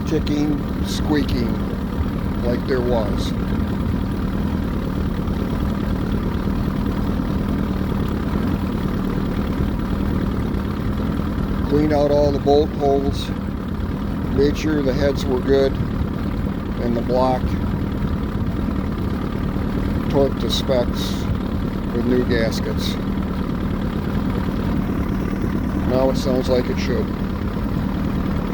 ticking, squeaking like there was. Cleaned out all the bolt holes, made sure the heads were good and the block torqued to specs with new gaskets. Now it sounds like it should.